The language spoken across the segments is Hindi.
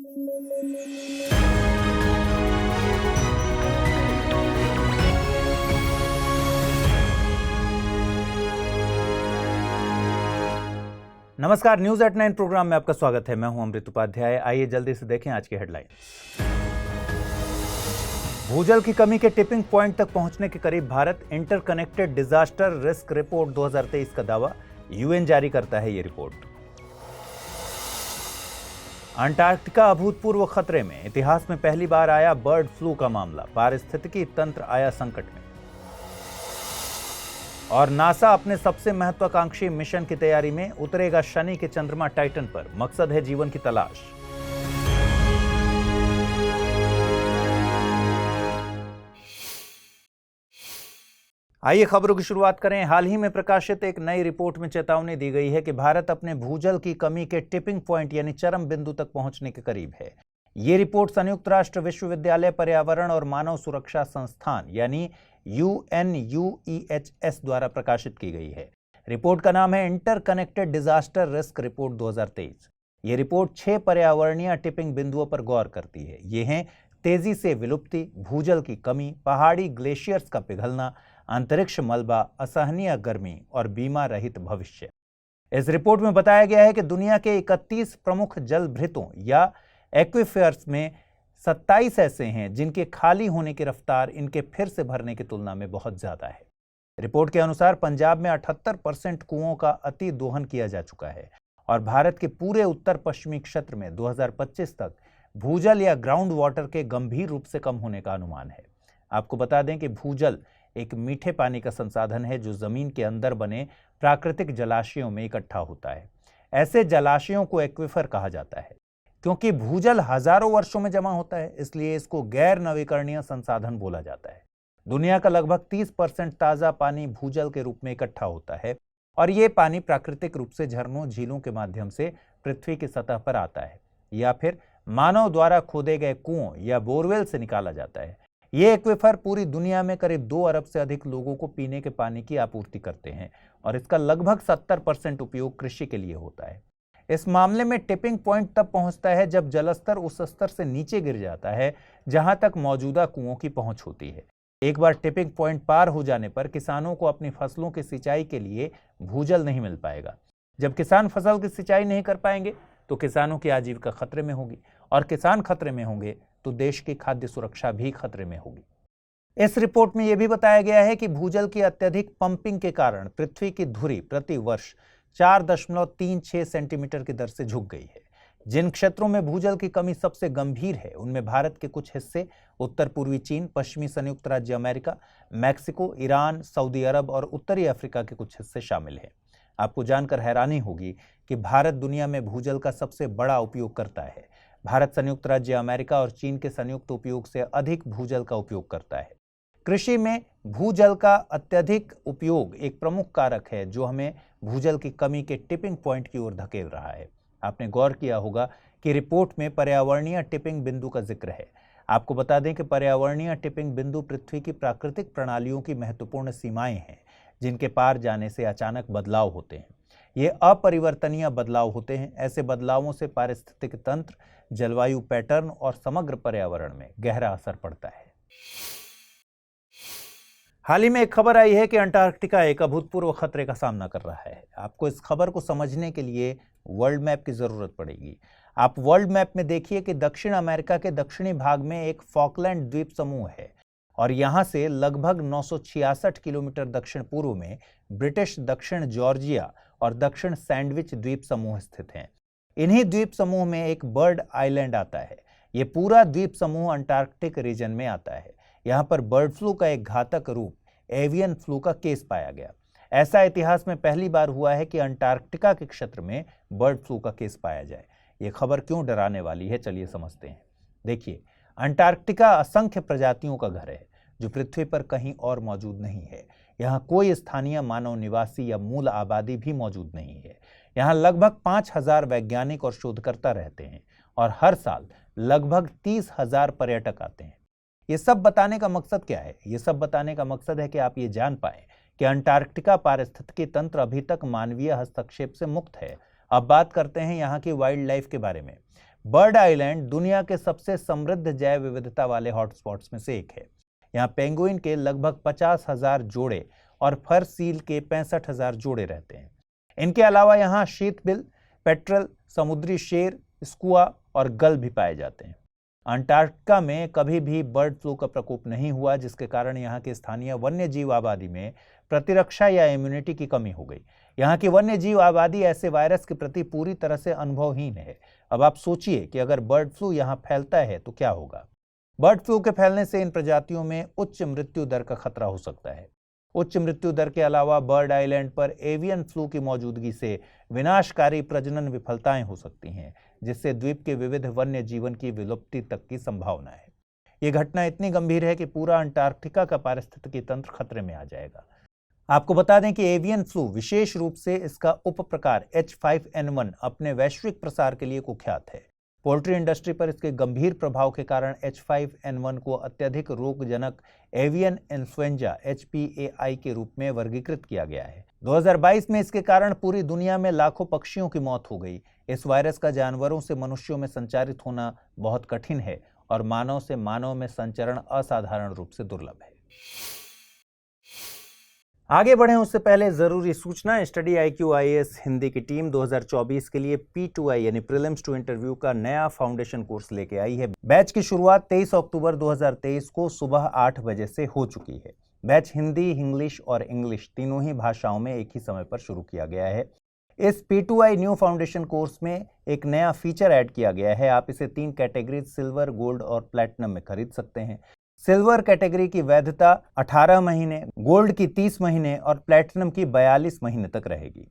नमस्कार, न्यूज एट 9 प्रोग्राम में आपका स्वागत है। मैं हूं अमृत उपाध्याय। आइए जल्दी से देखें आज की हेडलाइन। भूजल की कमी के टिपिंग पॉइंट तक पहुंचने के करीब Bharat, interconnected disaster risk report 2023 का दावा, यूएन जारी करता है ये रिपोर्ट। अंटार्कटिका अभूतपूर्व खतरे में, इतिहास में पहली बार आया बर्ड फ्लू का मामला, पारिस्थितिकी तंत्र आया संकट में। और नासा अपने सबसे महत्वाकांक्षी मिशन की तैयारी में, उतरेगा शनि के चंद्रमा टाइटन पर, मकसद है जीवन की तलाश। आइए खबरों की शुरुआत करें। हाल ही में प्रकाशित एक नई रिपोर्ट में चेतावनी दी गई है कि भारत अपने भूजल की कमी के टिपिंग पॉइंट यानी चरम बिंदु तक पहुंचने के करीब है। ये रिपोर्ट संयुक्त राष्ट्र विश्वविद्यालय पर्यावरण और मानव सुरक्षा संस्थान यानी UNUEHS द्वारा प्रकाशित की गई है। रिपोर्ट का नाम है इंटरकनेक्टेड डिजास्टर रिस्क रिपोर्ट 2023। ये रिपोर्ट 6 पर्यावरणीय टिपिंग बिंदुओं पर गौर करती है। ये हैं तेजी से विलुप्ति, भूजल की कमी, पहाड़ी ग्लेशियर्स का पिघलना, अंतरिक्ष मलबा, असहनीय गर्मी और बीमा रहित भविष्य। इस रिपोर्ट में बताया गया है कि दुनिया के 31 प्रमुख जल भृतों या एक्विफर्स में 27 ऐसे हैं जिनके खाली होने की रफ्तार इनके फिर से भरने की तुलना में बहुत ज्यादा है। रिपोर्ट के अनुसार पंजाब में 78% कुओं का अति दोहन किया जा चुका है और भारत के पूरे उत्तर पश्चिमी क्षेत्र में 2025 तक भूजल या ग्राउंड वाटर के गंभीर रूप से कम होने का अनुमान है। आपको बता दें कि भूजल एक मीठे पानी का संसाधन है जो जमीन के अंदर बने प्राकृतिक जलाशयों में इकट्ठा होता है। ऐसे जलाशयों को एक्विफर कहा जाता है। क्योंकि भूजल हजारों वर्षों में जमा होता है, इसलिए इसको गैर नवीकरणीय संसाधन बोला जाता है। दुनिया का लगभग 30% ताजा पानी भूजल के रूप में इकट्ठा होता है और ये पानी प्राकृतिक रूप से झरनों, झीलों के माध्यम से पृथ्वी की सतह पर आता है या फिर मानव द्वारा खोदे गए कुओं या बोरवेल से निकाला जाता है। ये एक्विफर पूरी दुनिया में करीब 2 अरब से अधिक लोगों को पीने के पानी की आपूर्ति करते हैं और इसका लगभग 70% उपयोग कृषि के लिए होता है। इस मामले में टिपिंग पॉइंट तब पहुंचता है जब जलस्तर उस स्तर से नीचे गिर जाता है जहां तक मौजूदा कुओं की पहुंच होती है। एक बार टिपिंग पॉइंट पार हो जाने पर किसानों को अपनी फसलों की सिंचाई के लिए भूजल नहीं मिल पाएगा। जब किसान फसल की सिंचाई नहीं कर पाएंगे तो किसानों की आजीविका खतरे में होगी और किसान खतरे में होंगे तो देश की खाद्य सुरक्षा भी खतरे में होगी। इस रिपोर्ट में यह भी बताया गया है कि भूजल की अत्यधिक पंपिंग के कारण पृथ्वी की धुरी प्रति वर्ष 4.36 सेंटीमीटर की दर से झुक गई है। जिन क्षेत्रों में भूजल की कमी सबसे गंभीर है उनमें भारत के कुछ हिस्से, उत्तर पूर्वी चीन, पश्चिमी संयुक्त राज्य अमेरिका, मैक्सिको, ईरान, सऊदी अरब और उत्तरी अफ्रीका के कुछ हिस्से शामिल हैं। आपको जानकर हैरानी होगी कि भारत दुनिया में भूजल का सबसे बड़ा उपयोग करता है। भारत संयुक्त राज्य अमेरिका और चीन के संयुक्त उपयोग से अधिक भूजल का उपयोग करता है। कृषि में भूजल का अत्यधिक उपयोग एक प्रमुख कारक है जो हमें भूजल की कमी के टिपिंग पॉइंट की ओर धकेल रहा है। आपने गौर किया होगा कि रिपोर्ट में पर्यावरणीय टिपिंग बिंदु का जिक्र है। आपको बता दें कि पर्यावरणीय टिपिंग बिंदु पृथ्वी की प्राकृतिक प्रणालियों की महत्वपूर्ण सीमाएं हैं जिनके पार जाने से अचानक बदलाव होते हैं। ये अपरिवर्तनीय बदलाव होते हैं। ऐसे बदलावों से पारिस्थितिक तंत्र, जलवायु पैटर्न और समग्र पर्यावरण में गहरा असर पड़ता है। हाल ही में एक खबर आई है कि अंटार्कटिका एक अभूतपूर्व खतरे का सामना कर रहा है। आपको इस खबर को समझने के लिए वर्ल्ड मैप की जरूरत पड़ेगी। आप वर्ल्ड मैप में देखिए कि दक्षिण अमेरिका के दक्षिणी भाग में एक फॉकलैंड द्वीप समूह है और यहां से लगभग 966 किलोमीटर दक्षिण पूर्व में ब्रिटिश दक्षिण जॉर्जिया और दक्षिण सैंडविच द्वीप समूह स्थित हैं। इन्हीं द्वीप समूह में एक बर्ड आइलैंड आता है। ये पूरा द्वीप समूह अंटार्कटिक रीजन में आता है। यहाँ पर बर्ड फ्लू का एक घातक रूप, एवियन फ्लू का केस पाया गया। ऐसा इतिहास में पहली बार हुआ है कि अंटार्कटिका के क्षेत्र में बर्ड फ्लू का केस पाया जाए। ये खबर क्यों डराने वाली है, चलिए समझते हैं। देखिए, अंटार्कटिका असंख्य प्रजातियों का घर है जो पृथ्वी पर कहीं और मौजूद नहीं है। यहाँ कोई स्थानीय मानव निवासी या मूल आबादी भी मौजूद नहीं है। यहाँ लगभग 5000 वैज्ञानिक और शोधकर्ता रहते हैं और हर साल लगभग 30,000 पर्यटक आते हैं। ये सब बताने का मकसद क्या है? ये सब बताने का मकसद है कि आप ये जान पाएं कि अंटार्कटिका पारिस्थितिकी तंत्र अभी तक मानवीय हस्तक्षेप से मुक्त है। अब बात करते हैं यहाँ की वाइल्ड लाइफ के बारे में। बर्ड आइलैंड दुनिया के सबसे समृद्ध जैव विविधता वाले हॉटस्पॉट्स में से एक है। यहाँ पेंगुइन के लगभग 50,000 जोड़े और फर सील के 65,000 जोड़े रहते हैं। इनके अलावा यहाँ शीतबिल, पेट्रल, समुद्री शेर, स्कुआ और गल भी पाए जाते हैं। अंटार्कटिका में कभी भी बर्ड फ्लू का प्रकोप नहीं हुआ, जिसके कारण यहाँ की स्थानीय वन्य जीव आबादी में प्रतिरक्षा या इम्यूनिटी की कमी हो गई। यहाँ की वन्य जीव आबादी ऐसे वायरस के प्रति पूरी तरह से अनुभवहीन है। अब आप सोचिए कि अगर बर्ड फ्लू यहाँ फैलता है तो क्या होगा। बर्ड फ्लू के फैलने से इन प्रजातियों में उच्च मृत्यु दर का खतरा हो सकता है। उच्च मृत्यु दर के अलावा बर्ड आइलैंड पर एवियन फ्लू की मौजूदगी से विनाशकारी प्रजनन विफलताएं हो सकती हैं, जिससे द्वीप के विविध वन्य जीवन की विलुप्ति तक की संभावना है। यह घटना इतनी गंभीर है कि पूरा अंटार्कटिका का पारिस्थितिकी तंत्र खतरे में आ जाएगा। आपको बता दें कि एवियन फ्लू, विशेष रूप से इसका उपप्रकार H5N1, अपने वैश्विक प्रसार के लिए कुख्यात है। पोल्ट्री इंडस्ट्री पर इसके गंभीर प्रभाव के कारण H5N1 को अत्यधिक रोगजनक एवियन इन्फ्लुएंजा HPAI के रूप में वर्गीकृत किया गया है। 2022 में इसके कारण पूरी दुनिया में लाखों पक्षियों की मौत हो गई। इस वायरस का जानवरों से मनुष्यों में संचारित होना बहुत कठिन है और मानव से मानव में संचरण असाधारण रूप से दुर्लभ है। आगे बढ़ें उससे पहले जरूरी सूचना। स्टडी IQ IAS हिंदी की टीम 2024 के लिए P2I यानी प्रीलिम्स टू इंटरव्यू का नया फाउंडेशन कोर्स लेके आई है। बैच की शुरुआत 23 अक्टूबर 2023 को सुबह 8 बजे से हो चुकी है। बैच हिंदी, इंग्लिश और इंग्लिश तीनों ही भाषाओं में एक ही समय पर शुरू किया गया है। इस P2I न्यू फाउंडेशन कोर्स में एक नया फीचर ऐड किया गया है। आप इसे 3 कैटेगरीज सिल्वर, गोल्ड और प्लैटिनम में खरीद सकते हैं। सिल्वर कैटेगरी की वैधता 18 महीने, गोल्ड की 30 महीने और प्लैटिनम की 42 महीने तक रहेगी।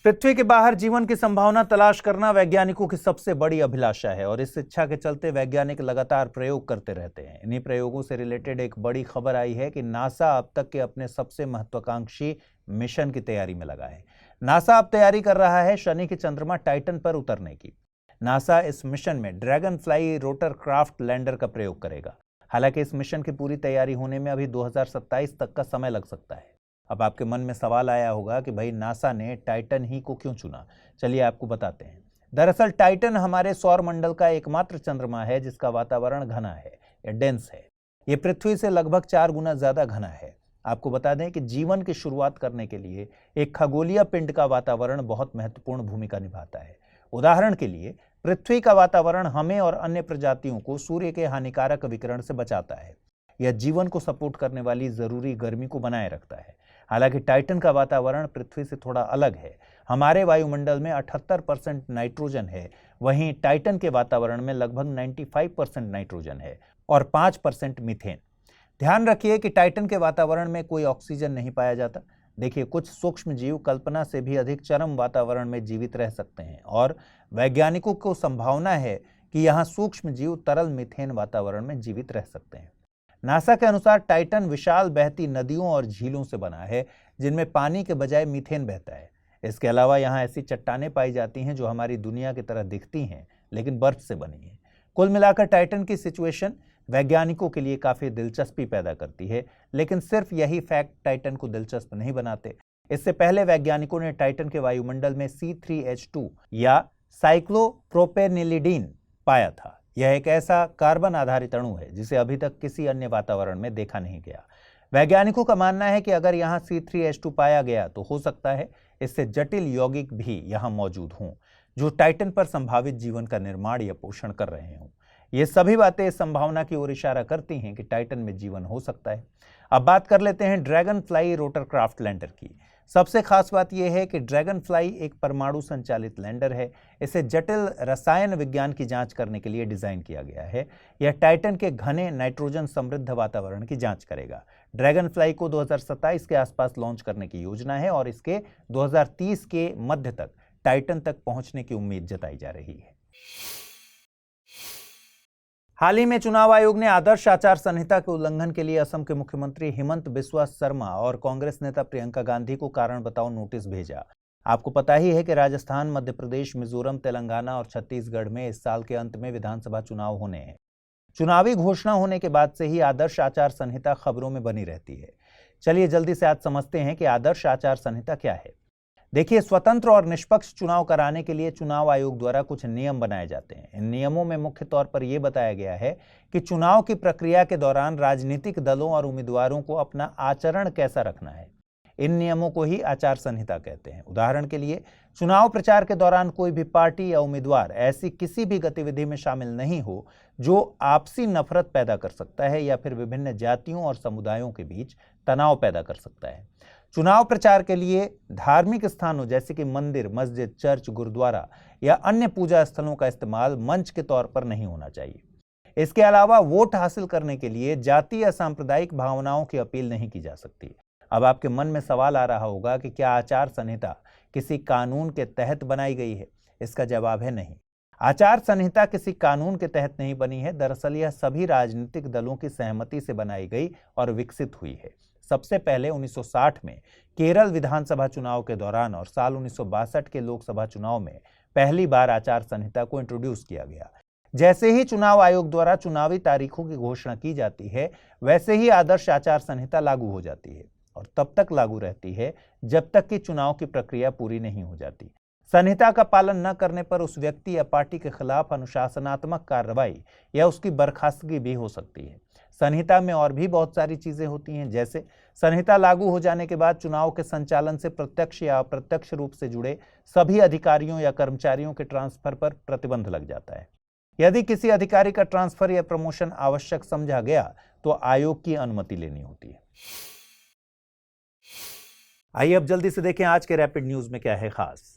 पृथ्वी के बाहर जीवन की संभावना तलाश करना वैज्ञानिकों की सबसे बड़ी अभिलाषा है और इस इच्छा के चलते वैज्ञानिक लगातार प्रयोग करते रहते हैं। इन्हीं प्रयोगों से रिलेटेड एक बड़ी खबर आई है कि नासा अब तक के अपने सबसे महत्वाकांक्षी मिशन की तैयारी में लगा है। नासा अब तैयारी कर रहा है शनि के चंद्रमा टाइटन पर उतरने की। नासा इस मिशन में ड्रैगन फ्लाई रोटरक्राफ्ट लैंडर का प्रयोग करेगा। हालांकि इस मिशन की पूरी तैयारी होने में अभी 2027 तक का समय लग सकता है। अब आपके मन में सवाल आया होगा कि भाई नासा ने टाइटन ही को क्यों चुना। चलिए आपको बताते हैं। दरअसल टाइटन हमारे सौर मंडल का एकमात्र चंद्रमा है जिसका वातावरण घना है या डेंस है। ये पृथ्वी से लगभग 4 गुना ज्यादा घना है। आपको बता दें कि जीवन की शुरुआत करने के लिए एक खगोलीय पिंड का वातावरण बहुत महत्वपूर्ण भूमिका निभाता है। उदाहरण के लिए पृथ्वी का वातावरण हमें और अन्य प्रजातियों को सूर्य के हानिकारक विकिरण से बचाता है। यह जीवन को सपोर्ट करने वाली जरूरी गर्मी को बनाए रखता है। हालांकि टाइटन का वातावरण पृथ्वी से थोड़ा अलग है। हमारे वायुमंडल में 78% नाइट्रोजन है, वहीं टाइटन के वातावरण में लगभग 95% नाइट्रोजन है और 5% मीथेन। ध्यान रखिए कि टाइटन के वातावरण में कोई ऑक्सीजन नहीं पाया जाता। देखिए, कुछ सूक्ष्म जीव कल्पना से भी अधिक चरम वातावरण में जीवित रह सकते हैं और वैज्ञानिकों को संभावना है कि यहाँ सूक्ष्म जीव तरल मीथेन वातावरण में जीवित रह सकते हैं। नासा के अनुसार टाइटन विशाल बहती नदियों और झीलों से बना है जिनमें पानी के बजाय मीथेन बहता है। इसके अलावा यहाँ ऐसी चट्टानें पाई जाती हैं जो हमारी दुनिया की तरह दिखती हैं लेकिन बर्फ से बनी है। कुल मिलाकर टाइटन की सिचुएशन वैज्ञानिकों के लिए काफी दिलचस्पी पैदा करती है, लेकिन सिर्फ यही फैक्ट टाइटन को दिलचस्प नहीं बनाते। इससे पहले वैज्ञानिकों ने टाइटन के वायुमंडल में C3H2 या साइक्लोप्रोपेनिलिडीन पाया था। यह एक ऐसा कार्बन आधारित अणु है जिसे अभी तक किसी अन्य वातावरण में देखा नहीं गया। वैज्ञानिकों का मानना है कि अगर यहाँ C3H2 पाया गया तो हो सकता है इससे जटिल यौगिक भी यहाँ मौजूद हों जो टाइटन पर संभावित जीवन का निर्माण या पोषण कर रहे हों। ये सभी बातें इस संभावना की ओर इशारा करती हैं कि टाइटन में जीवन हो सकता है। अब बात कर लेते हैं ड्रैगन फ्लाई रोटरक्राफ्ट लैंडर की। सबसे खास बात यह है कि ड्रैगन फ्लाई एक परमाणु संचालित लैंडर है। इसे जटिल रसायन विज्ञान की जांच करने के लिए डिजाइन किया गया है। यह टाइटन के घने नाइट्रोजन समृद्ध वातावरण की जांच करेगा। ड्रैगन फ्लाई को 2027 के आसपास लॉन्च करने की योजना है और इसके 2030 के मध्य तक टाइटन तक पहुंचने की उम्मीद जताई जा रही है। हाल ही में चुनाव आयोग ने आदर्श आचार संहिता के उल्लंघन के लिए असम के मुख्यमंत्री हिमंत बिस्वा शर्मा और कांग्रेस नेता प्रियंका गांधी को कारण बताओ नोटिस भेजा। आपको पता ही है कि राजस्थान, मध्य प्रदेश, मिजोरम, तेलंगाना और छत्तीसगढ़ में इस साल के अंत में विधानसभा चुनाव होने हैं। चुनावी घोषणा होने के बाद से ही आदर्श आचार संहिता खबरों में बनी रहती है। चलिए जल्दी से आज समझते हैं कि आदर्श आचार संहिता क्या है। देखिए, स्वतंत्र और निष्पक्ष चुनाव कराने के लिए चुनाव आयोग द्वारा कुछ नियम बनाए जाते हैं। इन नियमों में मुख्य तौर पर यह बताया गया है कि चुनाव की प्रक्रिया के दौरान राजनीतिक दलों और उम्मीदवारों को अपना आचरण कैसा रखना है। इन नियमों को ही आचार संहिता कहते हैं। उदाहरण के लिए, चुनाव प्रचार के दौरान कोई भी पार्टी या उम्मीदवार ऐसी किसी भी गतिविधि में शामिल नहीं हो जो आपसी नफरत पैदा कर सकता है या फिर विभिन्न जातियों और समुदायों के बीच तनाव पैदा कर सकता है। चुनाव प्रचार के लिए धार्मिक स्थानों जैसे कि मंदिर, मस्जिद, चर्च, गुरुद्वारा या अन्य पूजा स्थलों का इस्तेमाल मंच के तौर पर नहीं होना चाहिए। इसके अलावा वोट हासिल करने के लिए जाति या सांप्रदायिक भावनाओं की अपील नहीं की जा सकती। अब आपके मन में सवाल आ रहा होगा कि क्या आचार संहिता किसी कानून के तहत बनाई गई है? इसका जवाब है नहीं। आचार संहिता किसी कानून के तहत नहीं बनी है। दरअसल यह सभी राजनीतिक दलों की सहमति से बनाई गई और विकसित हुई है। सबसे पहले 1960 में केरल विधानसभा चुनाव के दौरान और साल 1962 के लोकसभा चुनाव में पहली बार आचार संहिता को इंट्रोड्यूस किया गया। जैसे ही चुनाव आयोग द्वारा चुनावी तारीखों की घोषणा की जाती है, वैसे ही आदर्श आचार संहिता लागू हो जाती है और तब तक लागू रहती है जब तक कि चुनाव की प्रक्रिया पूरी नहीं हो जाती। संहिता का पालन न करने पर उस व्यक्ति या पार्टी के खिलाफ अनुशासनात्मक कार्रवाई या उसकी बर्खास्तगी भी हो सकती है। संहिता में और भी बहुत सारी चीजें होती हैं, जैसे संहिता लागू हो जाने के बाद चुनाव के संचालन से प्रत्यक्ष या अप्रत्यक्ष रूप से जुड़े सभी अधिकारियों या कर्मचारियों के ट्रांसफर पर प्रतिबंध लग जाता है। यदि किसी अधिकारी का ट्रांसफर या प्रमोशन आवश्यक समझा गया तो आयोग की अनुमति लेनी होती है। आइए अब जल्दी से देखें आज के रैपिड न्यूज में क्या है खास।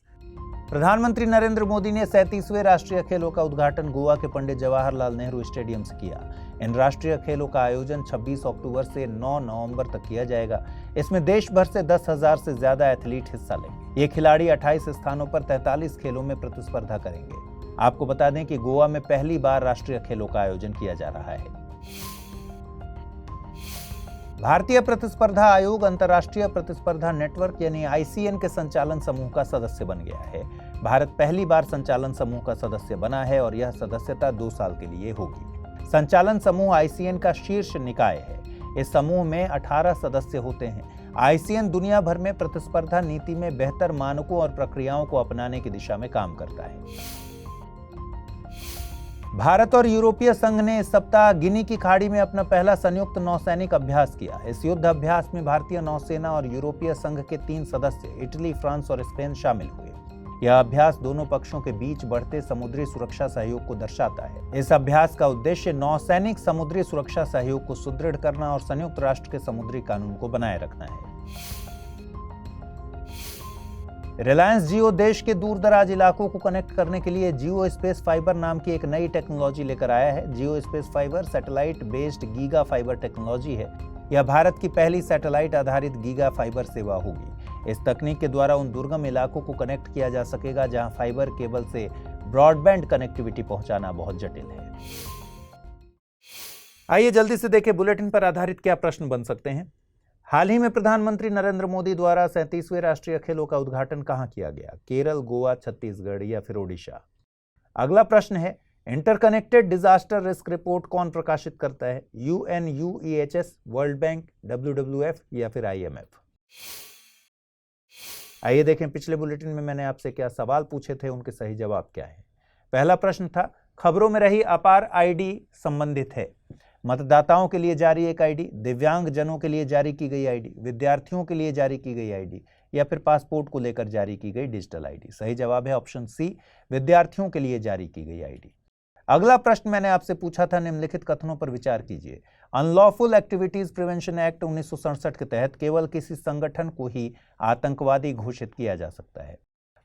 प्रधानमंत्री नरेंद्र मोदी ने 37वें राष्ट्रीय खेलों का उद्घाटन गोवा के पंडित जवाहरलाल नेहरू स्टेडियम से किया। इन राष्ट्रीय खेलों का आयोजन 26 अक्टूबर से 9 नवंबर तक किया जाएगा। इसमें देश भर से 10,000 से ज्यादा एथलीट हिस्सा लेंगे। ये खिलाड़ी 28 स्थानों पर 43 खेलों में प्रतिस्पर्धा करेंगे। आपको बता दें कि गोवा में पहली बार राष्ट्रीय खेलों का आयोजन किया जा रहा है। भारतीय प्रतिस्पर्धा आयोग अंतर्राष्ट्रीय प्रतिस्पर्धा नेटवर्क यानी आईसीएन के संचालन समूह का सदस्य बन गया है। भारत पहली बार संचालन समूह का सदस्य बना है और यह सदस्यता 2 साल के लिए होगी। संचालन समूह आईसीएन का शीर्ष निकाय है। इस समूह में 18 सदस्य होते हैं। आईसीएन दुनिया भर में प्रतिस्पर्धा नीति में बेहतर मानकों और प्रक्रियाओं को अपनाने की दिशा में काम करता है। भारत और यूरोपीय संघ ने इस सप्ताह गिनी की खाड़ी में अपना पहला संयुक्त नौसैनिक अभ्यास किया। इस युद्ध अभ्यास में भारतीय नौसेना और यूरोपीय संघ के 3 सदस्य इटली, फ्रांस और स्पेन शामिल हुए। यह अभ्यास दोनों पक्षों के बीच बढ़ते समुद्री सुरक्षा सहयोग को दर्शाता है। इस अभ्यास का उद्देश्य नौसैनिक समुद्री सुरक्षा सहयोग को सुदृढ़ करना और संयुक्त राष्ट्र के समुद्री कानून को बनाए रखना है। रिलायंस जियो देश के दूर दराज इलाकों को कनेक्ट करने के लिए जियो स्पेस फाइबर नाम की एक नई टेक्नोलॉजी लेकर आया है। Jio space fiber satellite based giga fiber technology है। यह भारत की पहली सैटेलाइट आधारित गीगा फाइबर सेवा होगी। इस तकनीक के द्वारा उन दुर्गम इलाकों को कनेक्ट किया जा सकेगा जहां फाइबर केबल से ब्रॉडबैंड कनेक्टिविटी पहुंचाना बहुत जटिल है। आइए जल्दी से देखें बुलेटिन पर आधारित क्या प्रश्न बन सकते हैं। हाल ही में प्रधानमंत्री नरेंद्र मोदी द्वारा 37वें राष्ट्रीय खेलों का उद्घाटन कहां किया गया? केरल, गोवा, छत्तीसगढ़ या फिर ओडिशा? अगला प्रश्न है, इंटरकनेक्टेड डिजास्टर रिस्क रिपोर्ट कौन प्रकाशित करता है? UNUEHS, वर्ल्ड बैंक, WWF या फिर IMF? आइए देखें पिछले बुलेटिन में मैंने आपसे क्या सवाल पूछे थे, उनके सही जवाब क्या है। पहला प्रश्न था, खबरों में रही अपार आईडी संबंधित है। मतदाताओं के लिए जारी एक आईडी, दिव्यांग जनों के लिए जारी की गई आईडी, विद्यार्थियों के लिए जारी की गई आईडी या फिर पासपोर्ट को लेकर जारी की गई डिजिटल आईडी? सही जवाब है ऑप्शन सी, विद्यार्थियों के लिए जारी की गई आईडी। अगला प्रश्न मैंने आपसे पूछा था, निम्नलिखित कथनों पर विचार कीजिए। अनलॉफुल एक्टिविटीज प्रिवेंशन एक्ट 1967 के तहत केवल किसी संगठन को ही आतंकवादी घोषित किया जा सकता है।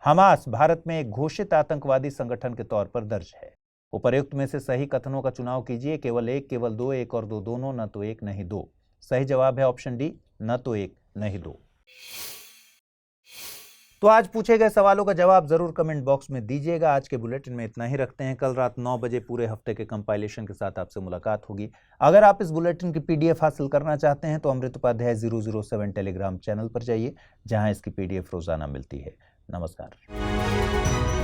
हमास भारत में एक घोषित आतंकवादी संगठन के तौर पर दर्ज है। उपर्युक्त में से सही कथनों का चुनाव कीजिए। केवल एक, केवल दो, एक और दो दोनों, न तो एक नहीं दो। सही जवाब है ऑप्शन डी, न तो एक नहीं दो। तो आज पूछे गए सवालों का जवाब जरूर कमेंट बॉक्स में दीजिएगा। आज के बुलेटिन में इतना ही रखते हैं। कल रात 9 बजे पूरे हफ्ते के कंपाइलेशन के साथ आपसे मुलाकात होगी। अगर आप इस बुलेटिन की PDF हासिल करना चाहते हैं तो अमृत उपाध्याय 007 टेलीग्राम चैनल पर जाइए, जहां इसकी PDF रोजाना मिलती है। नमस्कार।